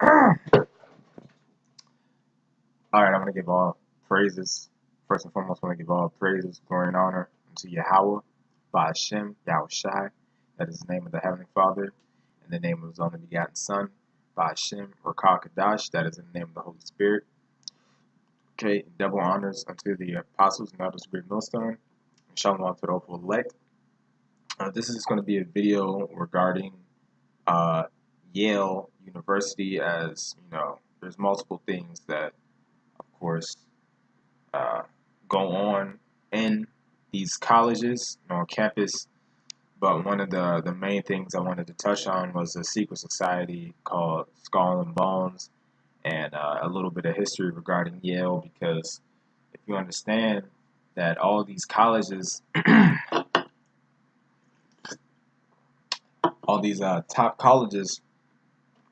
All right, I'm going to give all praises. First and foremost, I want to give all praises, glory, and honor unto Yahweh, by Hashem, Yahushai, that is the name of the Heavenly Father, and the name of His only begotten Son, by Hashem, Rakah Kadash, that is in the name of the Holy Spirit. Okay, double honors unto the apostles and elders of Great Millstone, and shalom to the hopeful elect. This is going to be a video regarding Yale University, as you know, there's multiple things that, of course, uh, go on in these colleges, on campus. But one of the main things I wanted to touch on was a secret society called Skull and Bones, and a little bit of history regarding Yale, because if you understand that all these colleges, all these top colleges,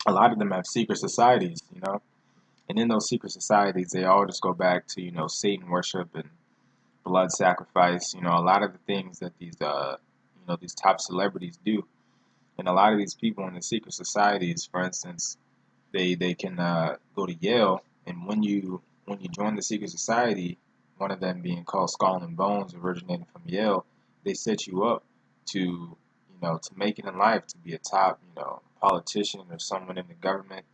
a lot of them have secret societies, and in those secret societies, they all just go back to, Satan worship and blood sacrifice, a lot of the things that these top celebrities do. And a lot of these people in the secret societies, for instance, they can go to Yale, and when you join the secret society, one of them being called Skull and Bones, originating from Yale, they set you up to make it in life, to be a top, politician or someone in the government.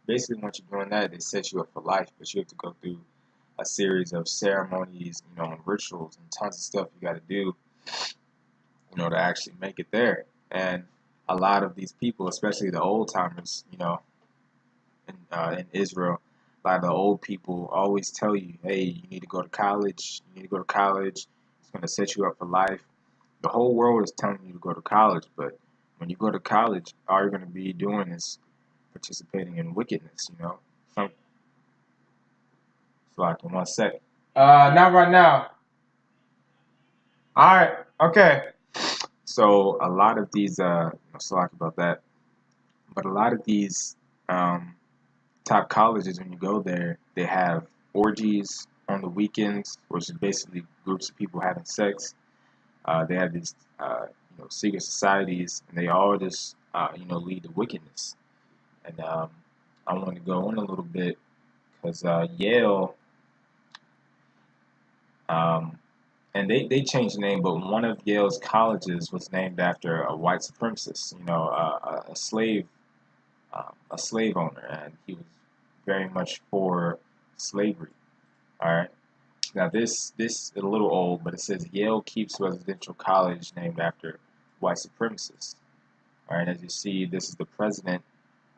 Basically, once you join that, they set you up for life, but you have to go through a series of ceremonies, and rituals and tons of stuff you got to do, to actually make it there. And a lot of these people, especially the old timers, in Israel, a lot of the old people always tell you, hey, you need to go to college. You need to go to college. It's going to set you up for life. The whole world is telling you to go to college, but when you go to college, all you're going to be doing is participating in wickedness, Some, so like in 1 sec. Not right now. All right. Okay. So a lot of these, sorry about that, but a lot of these top colleges, when you go there, they have orgies on the weekends, which is basically groups of people having sex. They have these, secret societies, and they all just, lead to wickedness. And I want to go on a little bit because Yale, and they changed the name, but one of Yale's colleges was named after a white supremacist, a slave owner, and he was very much for slavery. All right. Now this is a little old, but it says Yale keeps residential college named after white supremacists. All right. As you see, this is the president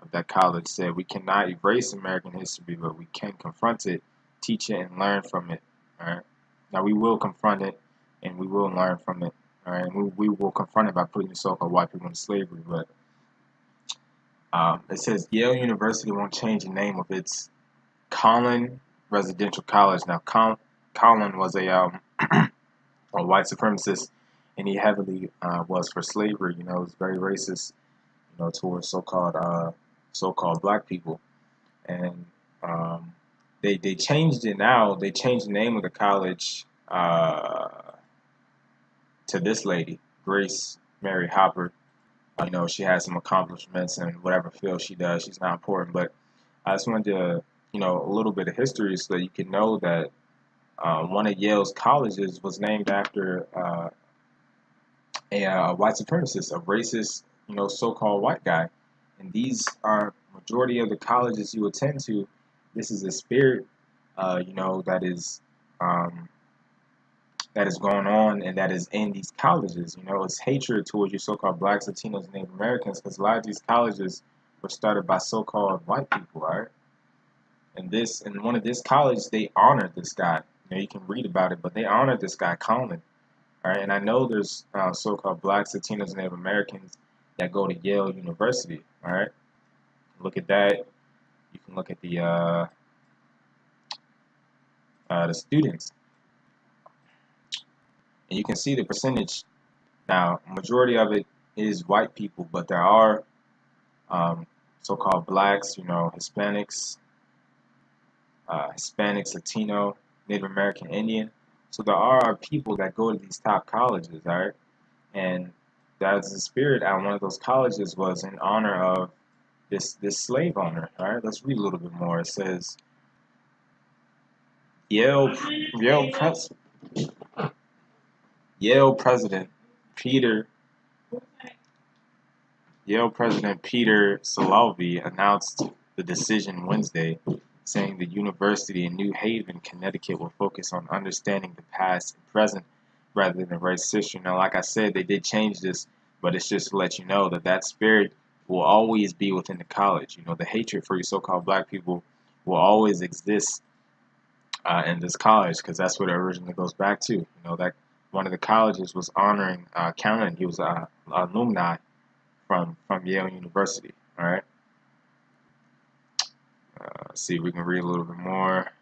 of that college said, we cannot erase American history, but we can confront it, teach it, and learn from it. All right. Now we will confront it, and we will learn from it. All right. And we will confront it by putting the so-called white people into slavery. But it says Yale University won't change the name of its Collin Residential College. Now, Collin was a white supremacist, and he heavily was for slavery. He was very racist, towards so-called black people. And they changed it now. They changed the name of the college to this lady, Grace Mary Hopper. She has some accomplishments in whatever field she does. She's not important, but I just wanted to, a little bit of history so that you can know that one of Yale's colleges was named after a white supremacist, a racist, so-called white guy. And these are majority of the colleges you attend to. This is a spirit, that is going on, and that is in these colleges. It's hatred towards you so-called blacks, Latinos, and Native Americans, because a lot of these colleges were started by so-called white people, all right? And in one of this college, they honored this guy. You can read about it, but they honored this guy, Colin. All right, and I know there's so-called blacks, Latinos, and Native Americans that go to Yale University. All right, look at that. You can look at the students, and you can see the percentage. Now, majority of it is white people, but there are so-called blacks, Hispanics, Latino, Native American, Indian. So there are people that go to these top colleges, all right? And that's the spirit at one of those colleges was in honor of this slave owner. All right, let's read a little bit more. It says Yale Yale Press Yale President Peter Yale President Peter Salovey announced the decision Wednesday, saying the university in New Haven, Connecticut will focus on understanding the past and present rather than race history. Now, like I said, they did change this, but it's just to let you know that that spirit will always be within the college. You know, the hatred for you so-called black people will always exist in this college because that's what it originally goes back to. You know, that one of the colleges was honoring Callan. He was alumni from Yale University. All right. Let's see if we can read a little bit more.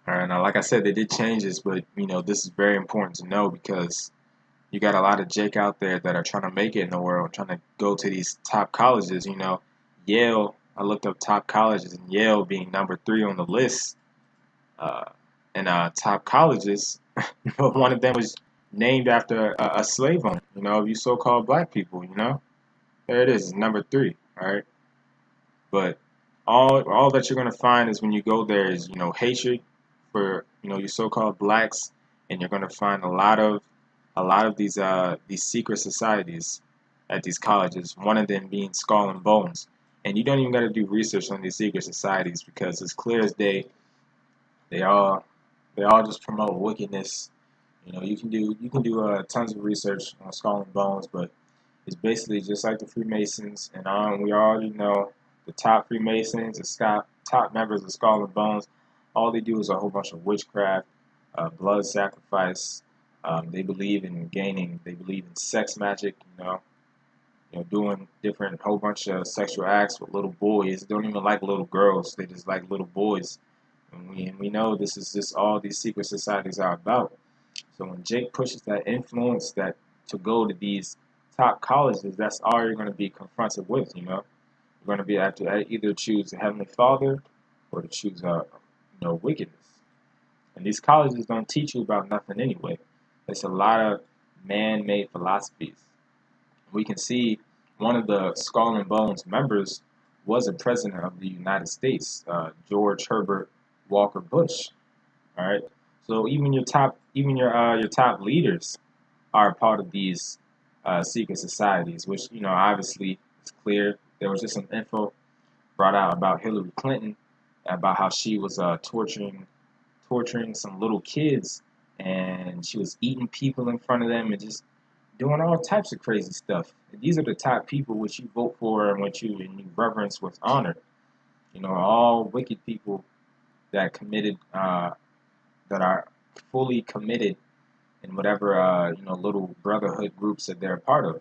All right. Now, like I said, they did change this, but you know this is very important to know because you got a lot of Jake out there that are trying to make it in the world, trying to go to these top colleges. You know, Yale. I looked up top colleges, and Yale being number 3 on the list. Uh, and top colleges, one of them was named after a slave owner. You know, you so-called black people. You know. There it is, number 3. All right, but all that you're gonna find is when you go there is hatred for you so-called blacks, and you're gonna find a lot of these secret societies at these colleges. One of them being Skull and Bones, and you don't even got to do research on these secret societies because it's clear as day they all just promote wickedness. You can do tons of research on Skull and Bones, but it's basically just like the Freemasons, and we already know the top Freemasons, the top members of Skull and Bones. All they do is a whole bunch of witchcraft, blood sacrifice. They believe in gaining. They believe in sex magic. Doing different whole bunch of sexual acts with little boys. They don't even like little girls. They just like little boys. And we know this is just all these secret societies are about. So when Jake pushes that influence that to go to these top colleges, that's all you're going to be confronted with. You're going to be have to either choose the Heavenly Father or to choose wickedness. And these colleges don't teach you about nothing anyway. It's a lot of man-made philosophies. We can see one of the Skull and Bones members was a president of the United States, George Herbert Walker Bush. All right. So even your top leaders are a part of these secret societies, which obviously is clear. There was just some info brought out about Hillary Clinton, about how she was torturing some little kids, and she was eating people in front of them and just doing all types of crazy stuff. And these are the top people which you vote for and which you reverence with honor. All wicked people that committed that are fully committed in whatever little brotherhood groups that they're a part of.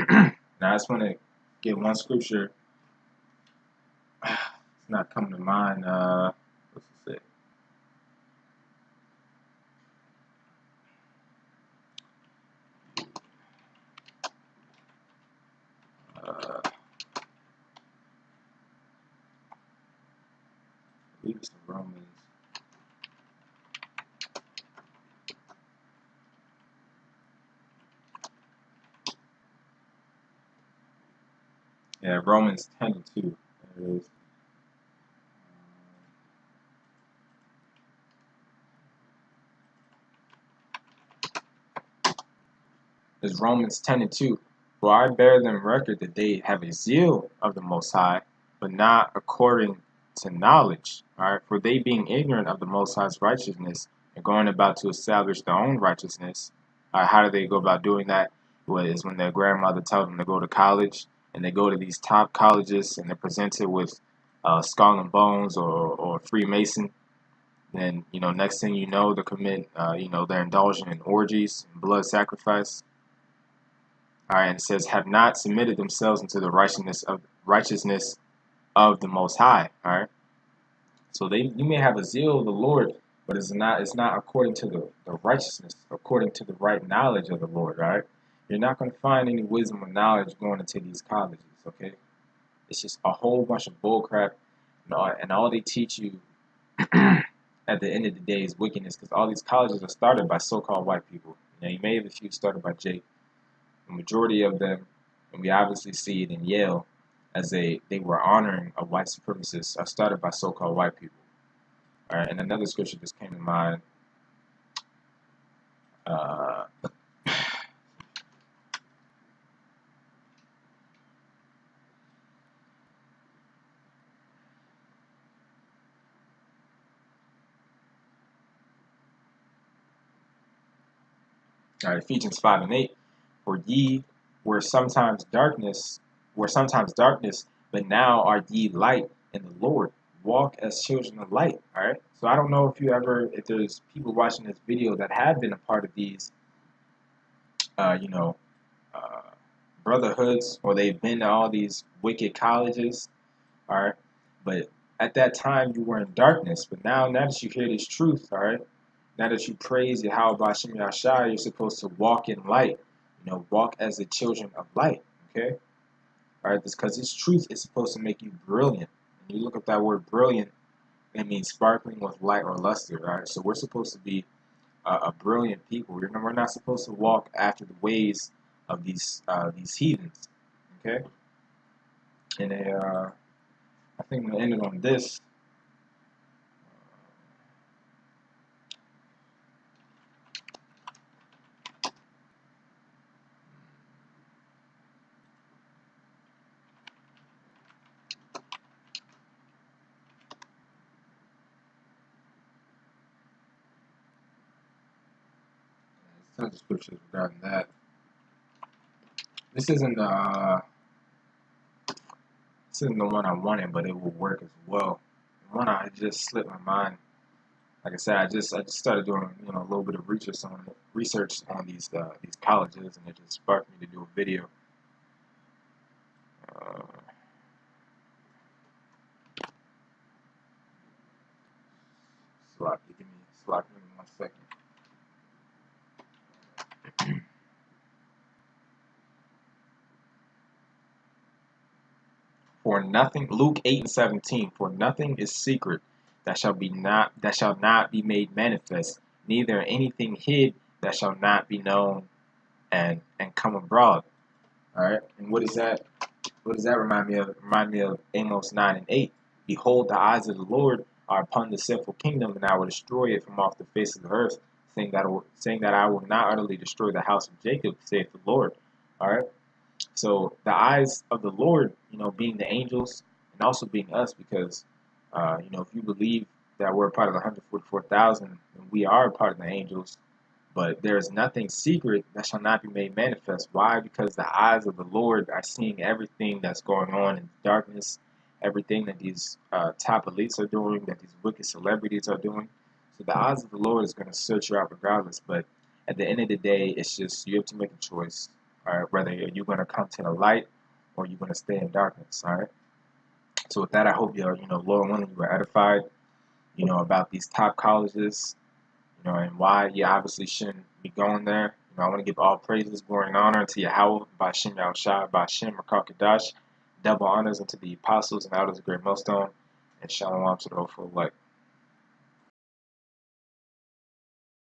Now I just want to get one scripture. It's not coming to mind. What's it say? I believe it's the Romans. Yeah, Romans 10:2. There it is. It's Romans 10:2. For I bear them record that they have a zeal of the Most High, but not according to knowledge. All right, for they being ignorant of the Most High's righteousness and going about to establish their own righteousness. How do they go about doing that? Well, is when their grandmother tells them to go to college, and they go to these top colleges, and they're presented with Skull and Bones or Freemason. Then next thing you know, they're they're indulging in orgies and blood sacrifice. All right, and it says, have not submitted themselves into the righteousness of the Most High. All right, so you may have a zeal of the Lord, but it's not according to the righteousness, according to the right knowledge of the Lord. All right, you're not going to find any wisdom or knowledge going into these colleges. Okay, it's just a whole bunch of bullcrap, and all they teach you at the end of the day is wickedness, because all these colleges are started by so-called white people. You may have a few started by Jake. The majority of them, and we obviously see it in Yale, as they were honoring a white supremacist started by so-called white people. All right, and another scripture just came to mind. Uh, all right, Ephesians 5:8. For ye were sometimes darkness, but now are ye light in the Lord. Walk as children of light. All right. So I don't know if there's people watching this video that have been a part of these, uh, you know, uh, brotherhoods, or they've been to all these wicked colleges. All right. But at that time, you were in darkness. But now that you hear this truth, all right, now that you praise Yahweh Bashim Yahshai, you're supposed to walk in light. Walk as the children of light. Okay. All right. Because this truth is supposed to make you brilliant. When you look up that word brilliant, it means sparkling with light or luster. All right. So we're supposed to be a brilliant people. We're not supposed to walk after the ways of these heathens. Okay. And I think I'm gonna end it on this. Some scriptures regarding that. This isn't the one I wanted, but it will work as well. The one I just slipped my mind. Like I said, I just started doing a little bit of research on these colleges, and it just sparked me to do a video. Uh, give me 1 second. For nothing, Luke 8:17. For nothing is secret that shall not be made manifest, neither anything hid that shall not be known and come abroad. All right, and what is that? What does that remind me of? Remind me of Amos 9:8. Behold, the eyes of the Lord are upon the sinful kingdom, and I will destroy it from off the face of the earth, saying that I will not utterly destroy the house of Jacob, saith the Lord. All right. So the eyes of the Lord, being the angels and also being us, because if you believe that we're a part of the 144,000, and we are a part of the angels, but there is nothing secret that shall not be made manifest. Why? Because the eyes of the Lord are seeing everything that's going on in darkness, everything that these top elites are doing, that these wicked celebrities are doing. So the eyes of the Lord is going to search you out regardless. But at the end of the day, it's just you have to make a choice. All right, whether you're going to come to the light or you're going to stay in darkness. All right. So with that, I hope you're, Lord willing, you were edified, about these top colleges, and why you obviously shouldn't be going there. I want to give all praises, glory, and honor to Yahweh, Bashim Yahushua, Bashim Rakakadash, double honors unto the apostles and elders of Great Millstone, and shalom to the whole full light.